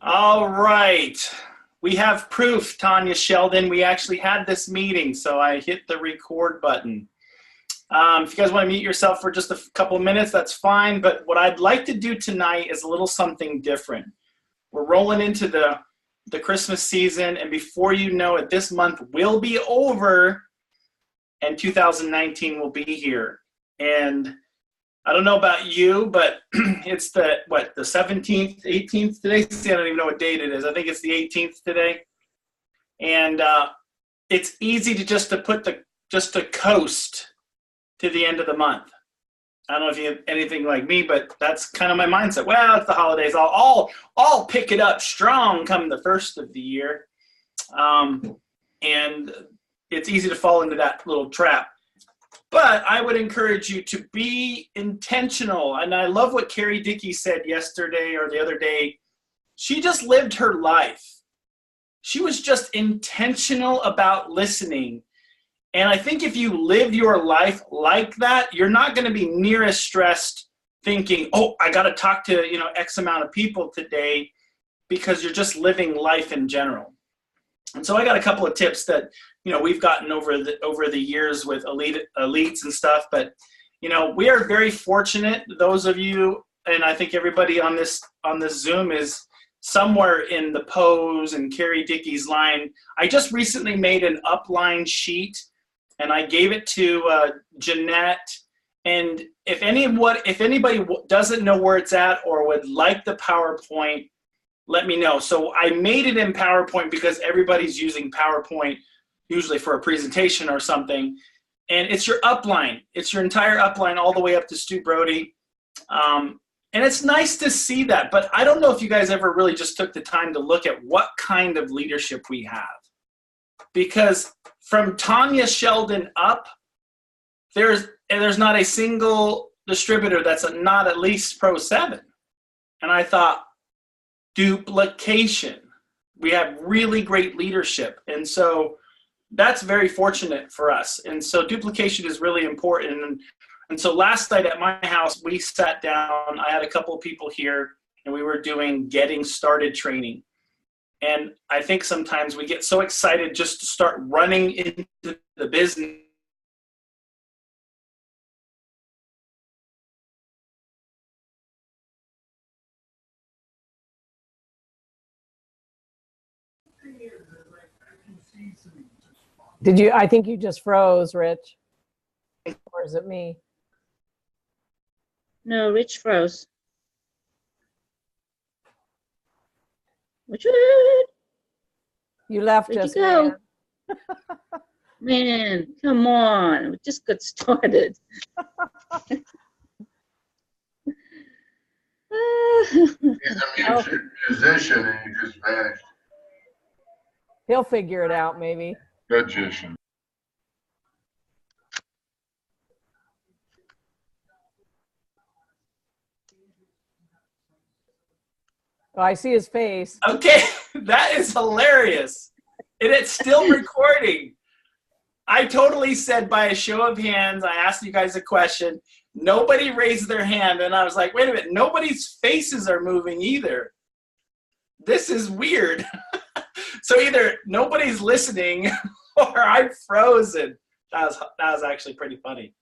All right. We have proof, Tanya Sheldon. We actually had this meeting, so I hit the record button. If you guys want to mute yourself for just a couple of minutes, that's fine. But what I'd like to do tonight is a little something different. We're rolling into the Christmas season, and before you know it, this month will be over, and 2019 will be here. And I don't know about you, but it's the 17th, 18th today? See, I don't even know what date it is. I think it's the 18th today. And it's easy to just to coast to the end of the month. I don't know if you have anything like me, but that's kind of my mindset. Well, it's the holidays. I'll pick it up strong come the first of the year. And it's easy to fall into that little trap. But I would encourage you to be intentional. And I love what Carrie Dickey said yesterday or the other day. She just lived her life. She was just intentional about listening. And I think if you live your life like that, you're not going to be near as stressed thinking, oh, I got to talk to, X amount of people today, because you're just living life in general. And so I got a couple of tips that we've gotten over the years with elites and stuff. But we are very fortunate. Those of you, and I think everybody on this Zoom is somewhere in the Pose and Carrie Dickey's line. I just recently made an upline sheet, and I gave it to Jeanette. And if anybody doesn't know where it's at or would like the PowerPoint, let me know. So I made it in PowerPoint because everybody's using PowerPoint usually for a presentation or something. And it's your upline. It's your entire upline all the way up to Stu Brody. And it's nice to see that. But I don't know if you guys ever really just took the time to look at what kind of leadership we have. Because from Tanya Sheldon up, there's not a single distributor that's not at least Pro 7. And I thought, duplication. We have really great leadership. And so that's very fortunate for us. And so duplication is really important. And so last night at my house, we sat down. I had a couple of people here, and we were doing getting started training. And I think sometimes we get so excited just to start running into the business. I think you just froze, Rich. Or is it me? No, Rich froze. Richard, You left where'd us, you go? man. Man, come on. We just got started. He's a musician and he just vanished. He'll figure it out, maybe. Magician. Oh, I see his face. Okay, that is hilarious. And it's still recording. I totally said by a show of hands, I asked you guys a question. Nobody raised their hand. And I was like, wait a minute, nobody's faces are moving either. This is weird. So either nobody's listening or I'm frozen. That was actually pretty funny.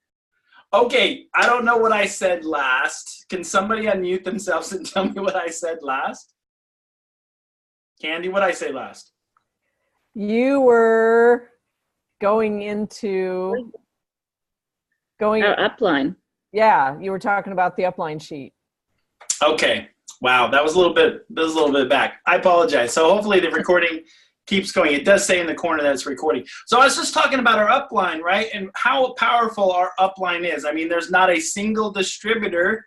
Okay, I don't know what I said last. Can somebody unmute themselves and tell me what I said last? Candy, what did I say last? You were going into Our upline. Yeah, you were talking about the upline sheet. Okay. Wow, that was a little bit back. I apologize. So hopefully the recording keeps going. It does say in the corner that it's recording. So I was just talking about our upline, right? And how powerful our upline is. I mean, there's not a single distributor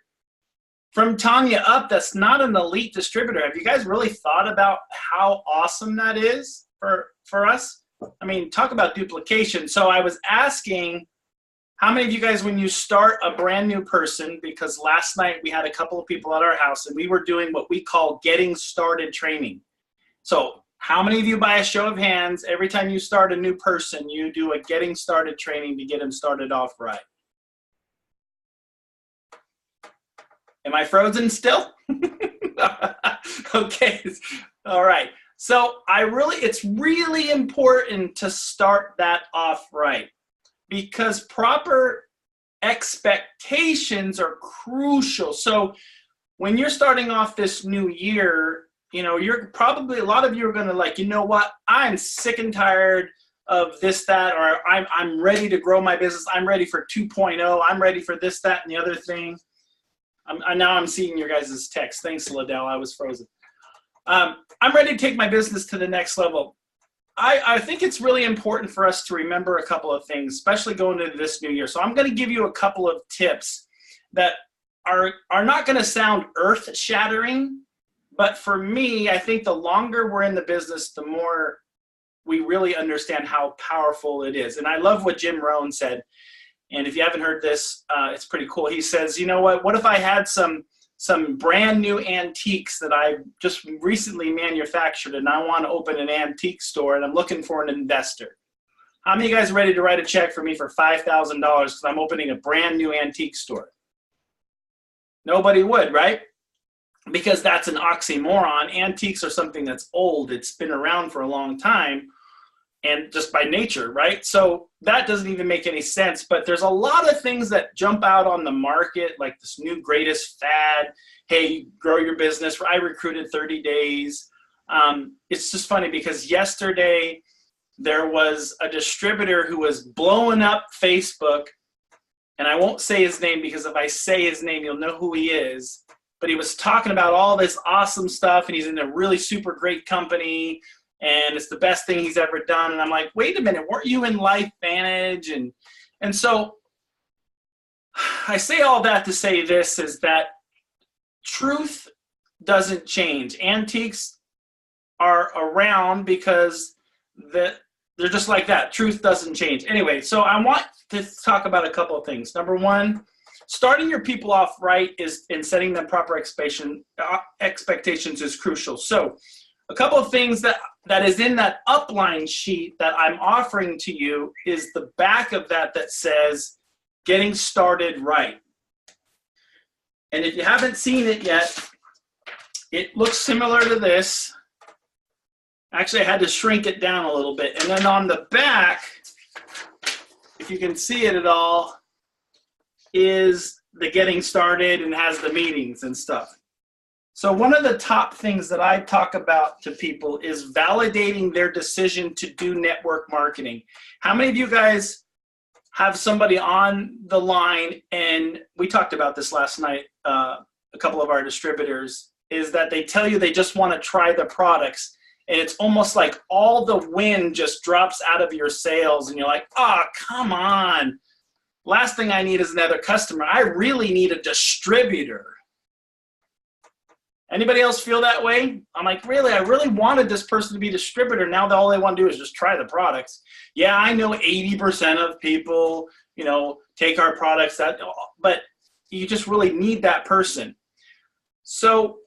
from Tanya up that's not an elite distributor. Have you guys really thought about how awesome that is for us? I mean, talk about duplication. So I was asking, how many of you guys, when you start a brand new person, because last night we had a couple of people at our house and we were doing what we call getting started training. So how many of you, by a show of hands, every time you start a new person, you do a getting started training to get them started off right? Am I frozen still? Okay. All right. So it's really important to start that off right, because proper expectations are crucial. So when you're starting off this new year, you're probably, a lot of you are going to like, you know what, I'm sick and tired of this, that, or I'm ready to grow my business. I'm ready for 2.0. I'm ready for this, that, and the other thing. Now I'm seeing your guys' text. Thanks, Liddell. I was frozen. I'm ready to take my business to the next level. I think it's really important for us to remember a couple of things, especially going into this new year. So I'm going to give you a couple of tips that are not going to sound earth-shattering, but for me, I think the longer we're in the business, the more we really understand how powerful it is. And I love what Jim Rohn said. And if you haven't heard this, it's pretty cool. He says, you know what if I had some brand new antiques that I just recently manufactured, and I want to open an antique store, and I'm looking for an investor. How many of you guys are ready to write a check for me for $5,000 because I'm opening a brand new antique store? Nobody would, right? Because that's an oxymoron. Antiques are something that's old. It's been around for a long time, and just by nature, right? So that doesn't even make any sense. But there's a lot of things that jump out on the market, like this new greatest fad. Hey, grow your business. I recruited 30 days. It's just funny because yesterday there was a distributor who was blowing up Facebook, and I won't say his name because if I say his name, you'll know who he is. But he was talking about all this awesome stuff, and he's in a really super great company, and it's the best thing he's ever done. And I'm like, wait a minute, weren't you in LifeVantage? And so I say all that to say this, is that truth doesn't change. Antiques are around because they're just like that. Truth doesn't change. Anyway, so I want to talk about a couple of things. Number one, starting your people off right is in setting them proper expectations is crucial. So a couple of things that is in that upline sheet that I'm offering to you is the back of that says getting started right. And if you haven't seen it yet, it looks similar to this. Actually, I had to shrink it down a little bit. And then on the back, if you can see it at all, is the getting started and has the meetings and stuff. So one of the top things that I talk about to people is validating their decision to do network marketing. How many of you guys have somebody on the line, and we talked about this last night, a couple of our distributors, is that they tell you they just want to try the products, and it's almost like all the wind just drops out of your sales, and you're like, oh, come on. Last thing I need is another customer. I really need a distributor. Anybody else feel that way? I'm like, really? I really wanted this person to be a distributor. Now all they want to do is just try the products. Yeah, I know 80% of people, take our products, but you just really need that person. So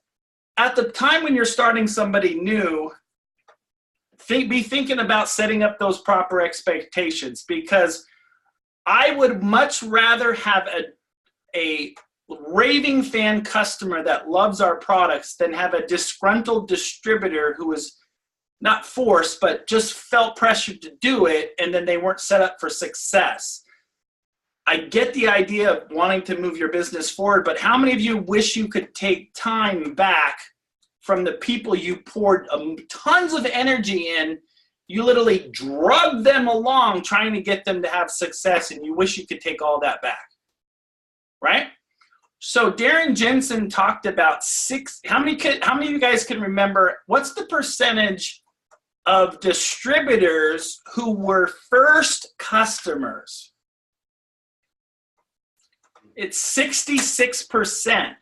at the time when you're starting somebody new, be thinking about setting up those proper expectations, because I would much rather have a raving fan customer that loves our products than have a disgruntled distributor who was not forced, but just felt pressured to do it, and then they weren't set up for success. I get the idea of wanting to move your business forward, but how many of you wish you could take time back from the people you poured tons of energy in? You literally drug them along trying to get them to have success, and you wish you could take all that back, right? So Darren Jensen talked about how many of you guys can remember, what's the percentage of distributors who were first customers? It's 66%.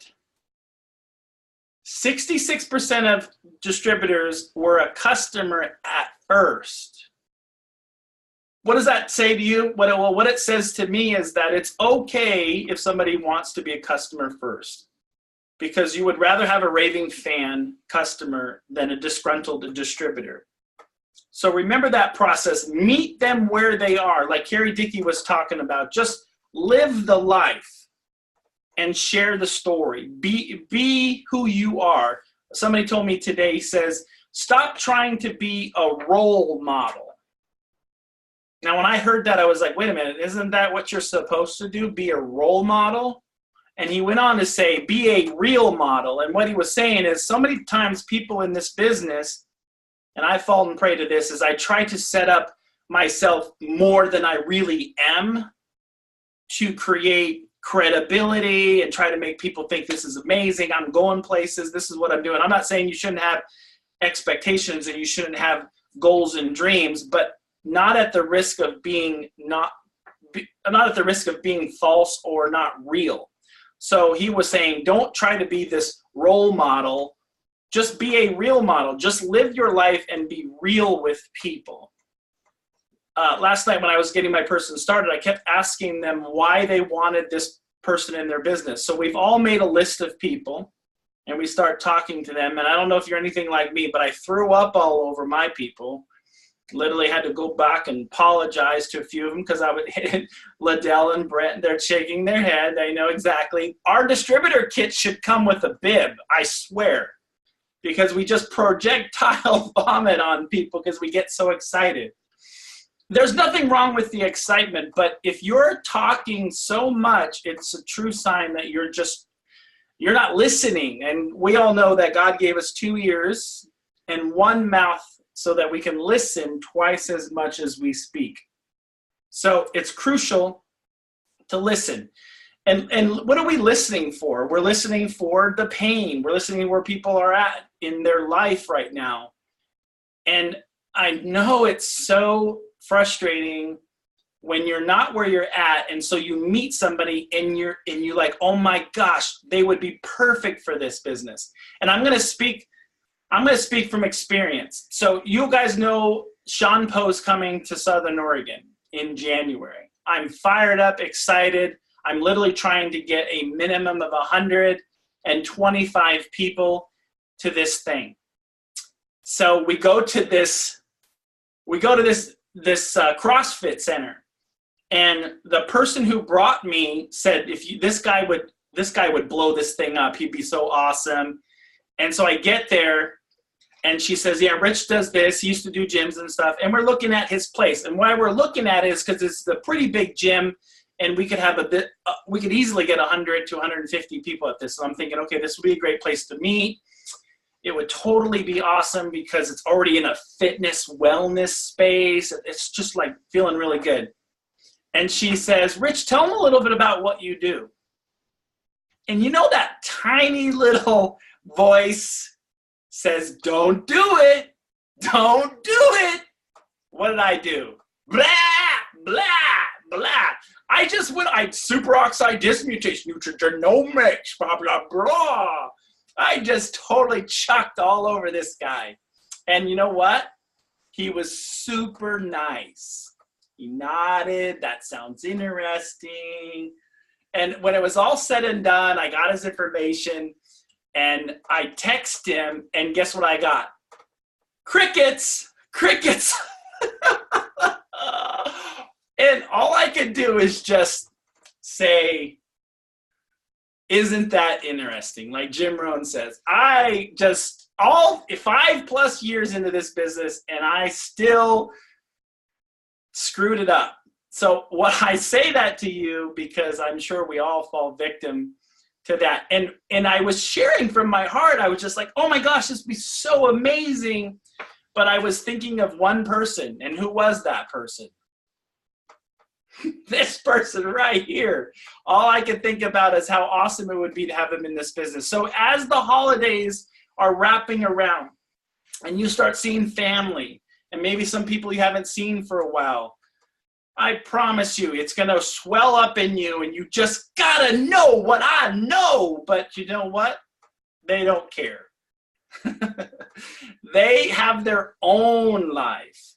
66% of distributors were a customer at first. What does that say to you? What it says to me is that it's okay if somebody wants to be a customer first, because you would rather have a raving fan customer than a disgruntled distributor. So remember that process. Meet them where they are. Like Carrie Dickey was talking about, just live the life and share the story. Be who you are. somebody told me today, he says, stop trying to be a role model. Now, when I heard that, I was like, wait a minute, isn't that what you're supposed to do? Be a role model? And he went on to say, be a real model. And what he was saying is so many times people in this business, and I've fallen prey to this, is I try to set up myself more than I really am to create credibility and try to make people think this is amazing. I'm going places. This is what I'm doing. I'm not saying you shouldn't have expectations and you shouldn't have goals and dreams, but not at the risk of being not at the risk of being false or not real. So he was saying, don't try to be this role model. Just be a real model. Just live your life and be real with people. Last night when I was getting my person started, I kept asking them why they wanted this person in their business. So we've all made a list of people and we start talking to them. And I don't know if you're anything like me, but I threw up all over my people. Literally had to go back and apologize to a few of them because I would hit Liddell and Brent. They're shaking their head. They know exactly. Our distributor kit should come with a bib, I swear, because we just projectile vomit on people because we get so excited. There's nothing wrong with the excitement, but if you're talking so much, it's a true sign that you're not listening. And we all know that God gave us 2 ears and 1 mouth so that we can listen twice as much as we speak. So it's crucial to listen. And what are we listening for? We're listening for the pain. We're listening where people are at in their life right now. And I know it's so frustrating when you're not where you're at, and so you meet somebody and you're like, oh my gosh, they would be perfect for this business. And I'm going to speak from experience. So you guys know Sean Poe's coming to Southern Oregon in January. I'm fired up, excited. I'm literally trying to get a minimum of 125 people to this thing. So we go to this CrossFit center, and the person who brought me said, this guy would blow this thing up. He'd be so awesome. And so I get there, and she says, yeah, Rich does this. He used to do gyms and stuff. And we're looking at his place. And why we're looking at it is because it's a pretty big gym, and we could have we could easily get 100 to 150 people at this. So I'm thinking, okay, this would be a great place to meet. It would totally be awesome because it's already in a fitness wellness space. It's just like feeling really good. And she says, Rich, tell them a little bit about what you do. And you know that tiny little voice says, don't do it. Don't do it. What did I do? Blah, blah, blah. I superoxide dismutation, nutrigenomics, blah, blah, blah. I just totally chucked all over this guy. And you know what? He was super nice. He nodded. That sounds interesting. And when it was all said and done, I got his information and I text him, and guess what I got? Crickets. And all I could do is just say, isn't that interesting? Like Jim Rohn says, I just 5+ years into this business and I still screwed it up. So what I say that to you because I'm sure we all fall victim to that. And I was sharing from my heart. I was just like, oh my gosh, this would be so amazing. But I was thinking of one person, and who was that person? This person right here. All I could think about is how awesome it would be to have him in this business. So as the holidays are wrapping around and you start seeing family and maybe some people you haven't seen for a while, I promise you it's going to swell up in you, and you just got to know what I know. But you know what? They don't care. They have their own life.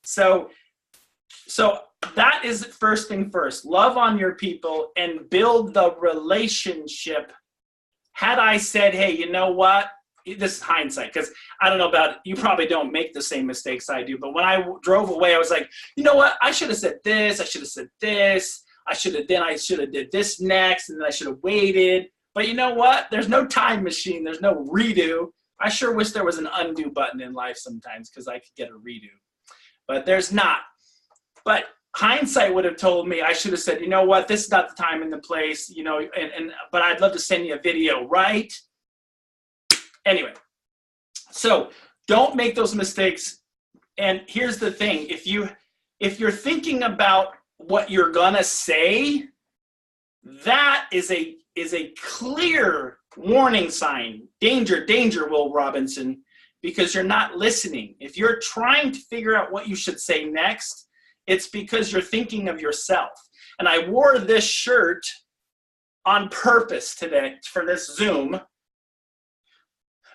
So that is first thing first. Love on your people and build the relationship. Had I said, hey, you know what? This is hindsight, because I don't know about, you probably don't make the same mistakes I do, but when I drove away, I was like, you know what? I should have said this. I should have said this. I should have did this next, and then I should have waited. But you know what? There's no time machine. There's no redo. I sure wish there was an undo button in life sometimes because I could get a redo. But there's not. But hindsight would have told me I should have said, you know what, this is not the time and the place, you know, but I'd love to send you a video, right? Anyway, so don't make those mistakes. And here's the thing, if you're thinking about what you're gonna say, that is a clear warning sign. Danger, danger, Will Robinson, because you're not listening. If you're trying to figure out what you should say next, it's because you're thinking of yourself. And I wore this shirt on purpose today for this Zoom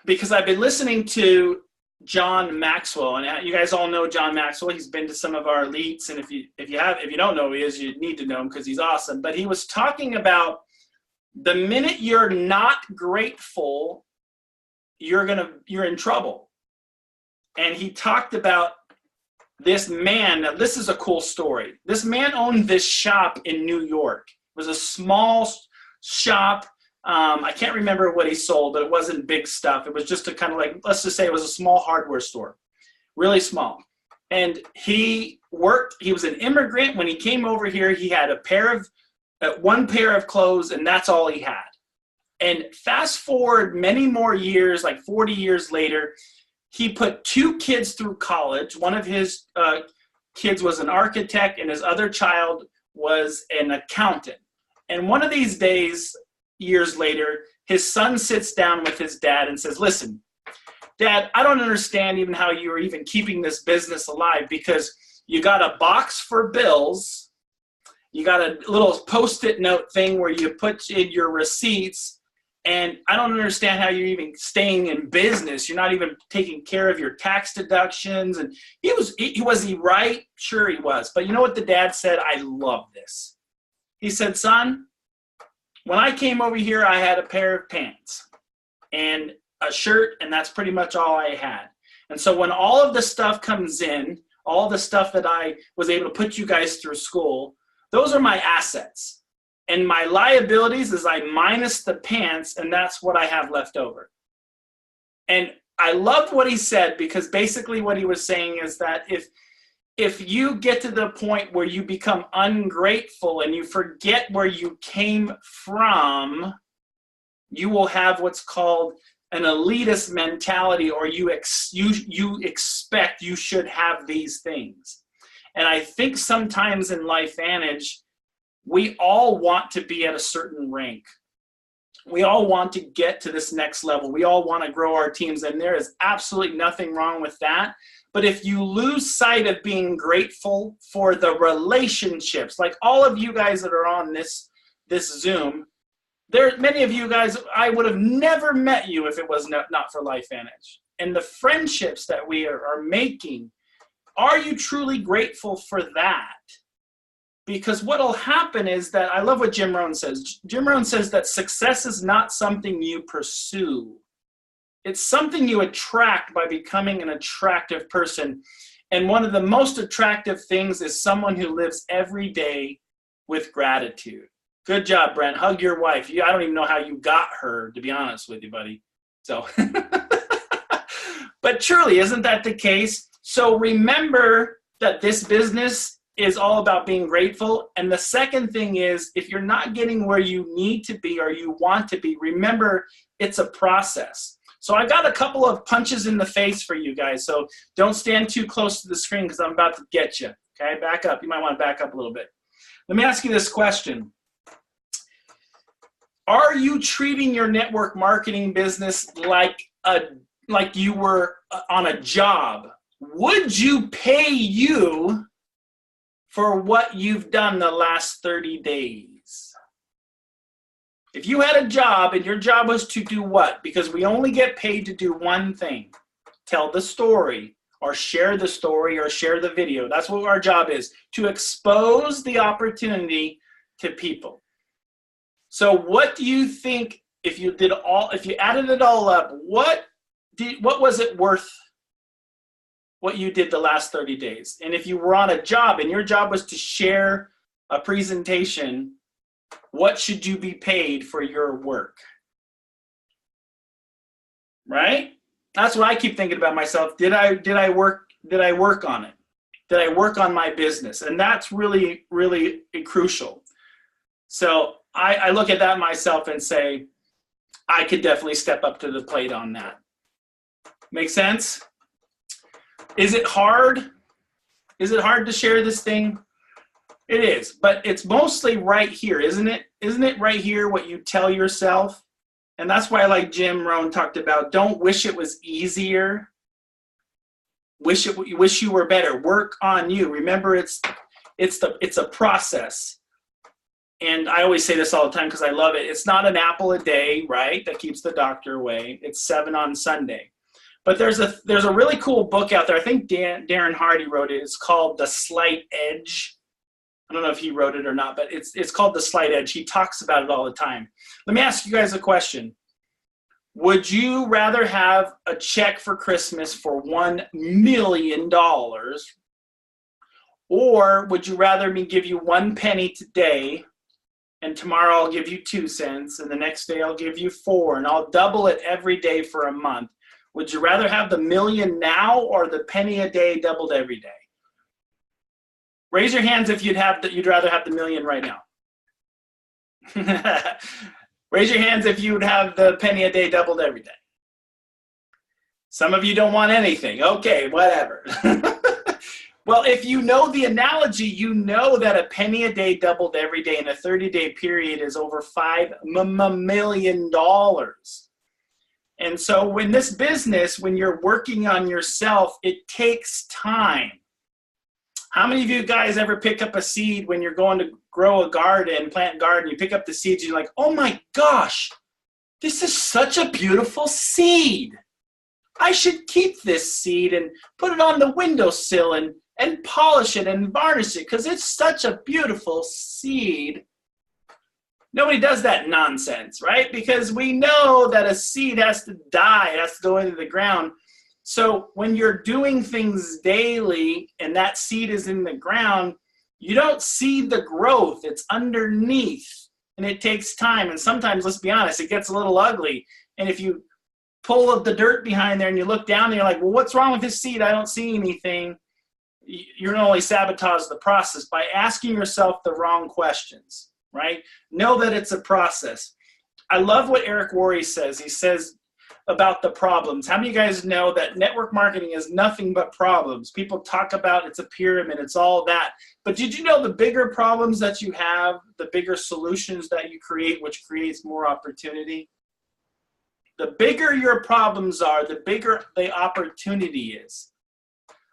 because I've been listening to John Maxwell, and you guys all know John Maxwell. He's been to some of our elites, and if you don't know who he is, you need to know him because he's awesome. But he was talking about the minute you're not grateful, you're in trouble. And he talked about this man. Now, this is a cool story. This man owned this shop in New York. It was a small shop. I can't remember what he sold, but it wasn't big stuff. It was just a kind of like, let's just say it was a small hardware store, really small. And he was an immigrant. When he came over here, he had one pair of clothes, and that's all he had. And fast forward many more years, like 40 years later, he put 2 kids through college. One of his kids was an architect, and his other child was an accountant. And one of these days, years later, his son sits down with his dad and says, listen, Dad, I don't understand even how you are even keeping this business alive, because you got a box for bills, you got a little Post-it note thing where you put in your receipts, and I don't understand how you're even staying in business. You're not even taking care of your tax deductions. And was he right? Sure he was. But you know what the dad said? I love this. He said, son, when I came over here, I had a pair of pants and a shirt, and that's pretty much all I had. And so when all of the stuff comes in, all the stuff that I was able to put you guys through school, those are my assets. And my liabilities is I minus the pants, and that's what I have left over. And I loved what he said, because basically what he was saying is that if you get to the point where you become ungrateful and you forget where you came from, you will have what's called an elitist mentality, or you expect you should have these things. And I think sometimes in LifeVantage, we all want to be at a certain rank. We all want to get to this next level. We all want to grow our teams, and there is absolutely nothing wrong with that. But if you lose sight of being grateful for the relationships, like all of you guys that are on this Zoom, many of you guys, I would have never met you if it was not for LifeVantage. And the friendships that we are making, are you truly grateful for that? Because what will happen is that, I love what Jim Rohn says. Jim Rohn says that success is not something you pursue. It's something you attract by becoming an attractive person. And one of the most attractive things is someone who lives every day with gratitude. Good job, Brent. Hug your wife. I don't even know how you got her, to be honest with you, buddy. So, but truly, isn't that the case? So remember that this business is all about being grateful. And the second thing is, if you're not getting where you need to be or you want to be, remember it's a process. So I got a couple of punches in the face for you guys. So don't stand too close to the screen, because I'm about to get you. Okay, back up. You might want to back up a little bit. Let me ask you this question. Are you treating your network marketing business like you were on a job? Would you pay you for what you've done the last 30 days? If you had a job and your job was to do what? Because we only get paid to do one thing: tell the story, or share the story, or share the video. That's what our job is, to expose the opportunity to people. So what do you think, if you added it all up, what was it worth, what you did the last 30 days? And if you were on a job and your job was to share a presentation, what should you be paid for your work? Right? That's what I keep thinking about myself. Did I work on it? Did I work on my business? And that's really, really crucial. So I look at that myself and say, I could definitely step up to the plate on that. Make sense? Is it hard? Is it hard to share this thing? It is, but it's mostly right here, isn't it? Isn't it right here what you tell yourself? And that's why, like Jim Rohn talked about, don't wish it was easier. Wish you were better. Work on you. Remember, it's a process. And I always say this all the time because I love it. It's not an apple a day, right? That keeps the doctor away. It's 7 on Sunday. But there's a really cool book out there. I think Darren Hardy wrote it. It's called The Slight Edge. I don't know if he wrote it or not, but it's called The Slight Edge. He talks about it all the time. Let me ask you guys a question. Would you rather have a check for Christmas for $1 million, or would you rather me give you 1 penny today, and tomorrow I'll give you 2 cents, and the next day I'll give you 4, and I'll double it every day for a month? Would you rather have the million now or the penny a day doubled every day? Raise your hands if you'd rather have the million right now. Raise your hands if you would have the penny a day doubled every day. Some of you don't want anything. Okay, whatever. Well, if you know the analogy, you know that a penny a day doubled every day in a 30-day period is over $5 million. And so in this business, when you're working on yourself, it takes time. How many of you guys ever pick up a seed when you're going to grow a garden, plant a garden, you pick up the seeds and you're like, oh my gosh, this is such a beautiful seed. I should keep this seed and put it on the windowsill and polish it and varnish it because it's such a beautiful seed. Nobody does that nonsense, right? Because we know that a seed has to die, it has to go into the ground. So when you're doing things daily and that seed is in the ground, you don't see the growth. It's underneath and it takes time. And sometimes, let's be honest, it gets a little ugly. And if you pull up the dirt behind there and you look down and you're like, well, what's wrong with this seed? I don't see anything. You're going to only sabotage the process by asking yourself the wrong questions, right? Know that it's a process. I love what Eric Worre says. He says, about the problems. How many of you guys know that network marketing is nothing but problems? People talk about it's a pyramid, it's all that. But did you know the bigger problems that you have, the bigger solutions that you create, which creates more opportunity? The bigger your problems are, the bigger the opportunity is.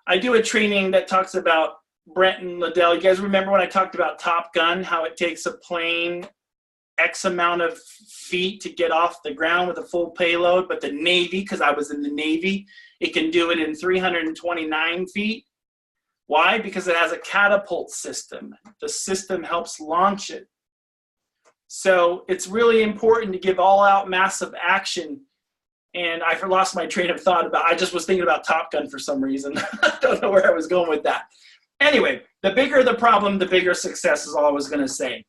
I do a training that talks about Brenton Liddell. You guys remember when I talked about Top Gun, how it takes a plane X amount of feet to get off the ground with a full payload, but the Navy, because I was in the Navy, it can do it in 329 feet. Why? Because it has a catapult system. The system helps launch it. So it's really important to give all-out massive action. And I lost my train of thought I just was thinking about Top Gun for some reason. I don't know where I was going with that. Anyway, the bigger the problem, the bigger success is all I was going to say.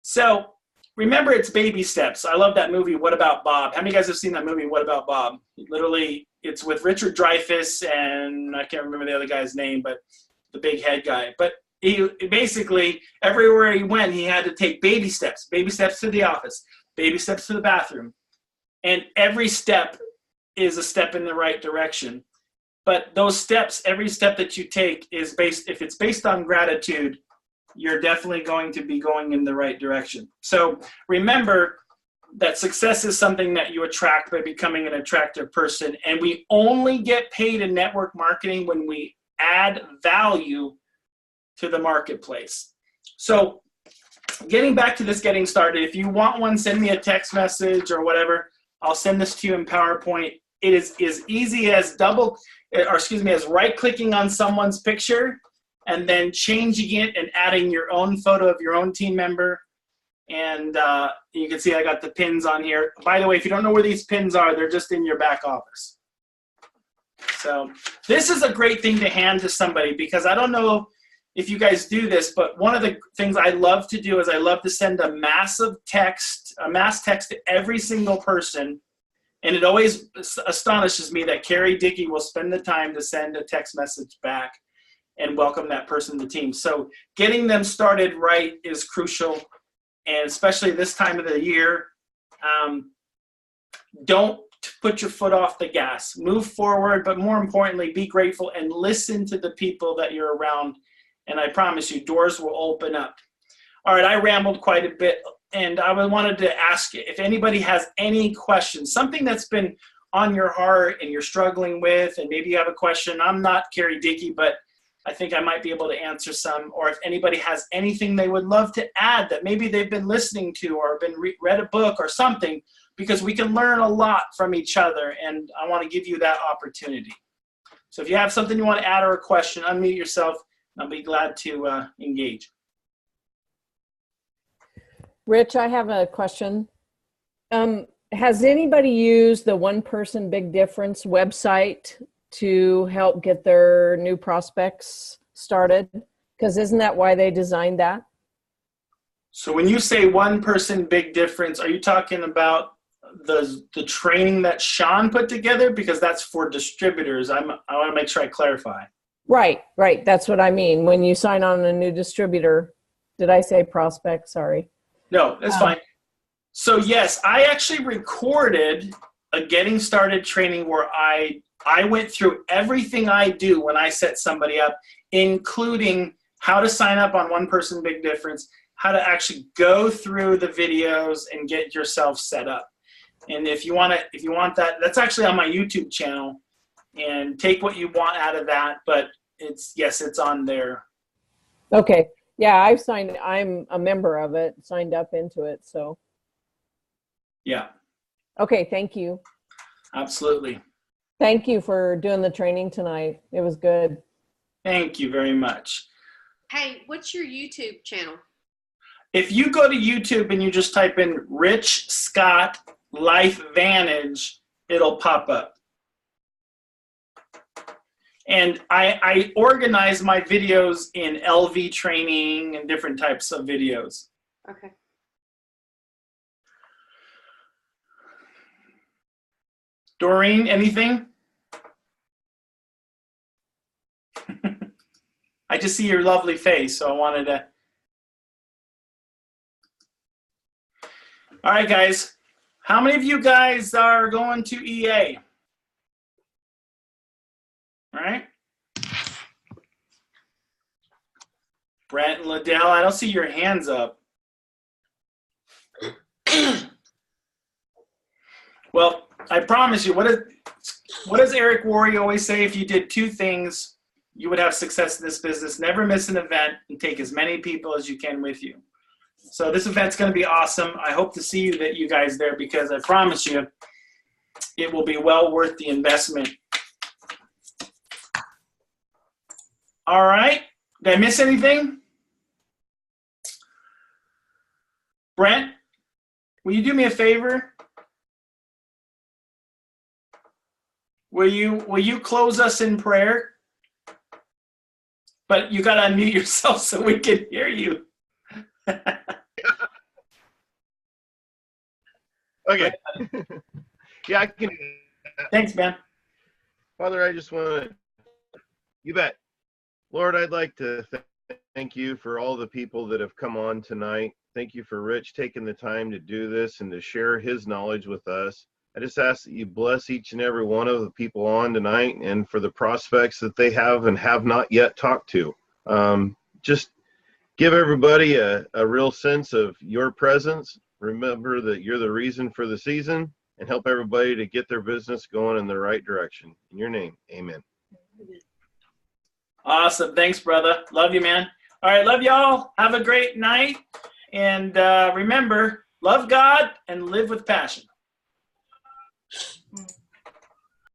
So remember, it's baby steps. I love that movie, What About Bob? How many of you guys have seen that movie, What About Bob? Literally, it's with Richard Dreyfuss and I can't remember the other guy's name, but the big head guy. But he basically, everywhere he went, he had to take baby steps to the office, baby steps to the bathroom. And every step is a step in the right direction. But those steps, every step that you take is if it's based on gratitude, you're definitely going to be going in the right direction. So remember that success is something that you attract by becoming an attractive person. And we only get paid in network marketing when we add value to the marketplace. So getting back to this getting started, if you want one, send me a text message or whatever. I'll send this to you in PowerPoint. It is as easy as as right-clicking on someone's picture and then changing it and adding your own photo of your own team member. And you can see I got the pins on here. By the way, if you don't know where these pins are, they're just in your back office. So this is a great thing to hand to somebody because I don't know if you guys do this, but one of the things I love to do is I love to send a mass text to every single person And it always astonishes me that Carrie Dickey will spend the time to send a text message back and welcome that person to the team. So getting them started right is crucial, and especially this time of the year. Don't put your foot off the gas. Move forward, but more importantly, be grateful and listen to the people that you're around, and I promise you, doors will open up. All right, I rambled quite a bit, and I wanted to ask if anybody has any questions, something that's been on your heart and you're struggling with, and maybe you have a question. I'm not Carrie Dickey, but I think I might be able to answer some, or if anybody has anything they would love to add that maybe they've been listening to or been read a book or something, because we can learn a lot from each other, and I want to give you that opportunity. So if you have something you want to add or a question, unmute yourself, and I'll be glad to engage. Rich, I have a question. Has anybody used the One Person Big Difference website to help get their new prospects started? Because isn't that why they designed that? So when you say One Person Big Difference, are you talking about the training that Sean put together? Because that's for distributors. I want to make sure I clarify. Right. That's what I mean. When you sign on a new distributor, did I say prospect? Sorry. No, that's fine. So yes, I actually recorded a getting started training where I went through everything I do when I set somebody up, including how to sign up on One Person Big Difference, how to actually go through the videos and get yourself set up. And if you want that, that's actually on my YouTube channel, and take what you want out of that, but it's on there. Okay. Yeah, I'm a member of it, signed up into it, so. Yeah. Okay, thank you. Absolutely. Thank you for doing the training tonight. It was good. Thank you very much. Hey, what's your YouTube channel? If you go to YouTube and you just type in Rich Scott Life Vantage, it'll pop up. And I organize my videos in LV training and different types of videos. Okay. Doreen, anything? I just see your lovely face, so I wanted to. All right, guys. How many of you guys are going to EA? All right. Brent and Liddell, I don't see your hands up. Well, I promise you, what does Eric Worre always say? If you did two things, you would have success in this business. Never miss an event and take as many people as you can with you. So this event's going to be awesome. I hope to see you guys there, because I promise you it will be well worth the investment. All right. Did I miss anything? Brent, will you do me a favor? Will you close us in prayer? But you got to unmute yourself so we can hear you. Okay. Yeah, I can. Thanks, man. Father, I just want to, you bet. Lord, I'd like to thank you for all the people that have come on tonight. Thank you for Rich taking the time to do this and to share his knowledge with us. I just ask that you bless each and every one of the people on tonight, and for the prospects that they have and have not yet talked to. Just give everybody a real sense of your presence. Remember that you're the reason for the season, and help everybody to get their business going in the right direction. In your name, amen. Awesome. Thanks, brother. Love you, man. All right. Love y'all. Have a great night. And remember, love God and live with passion.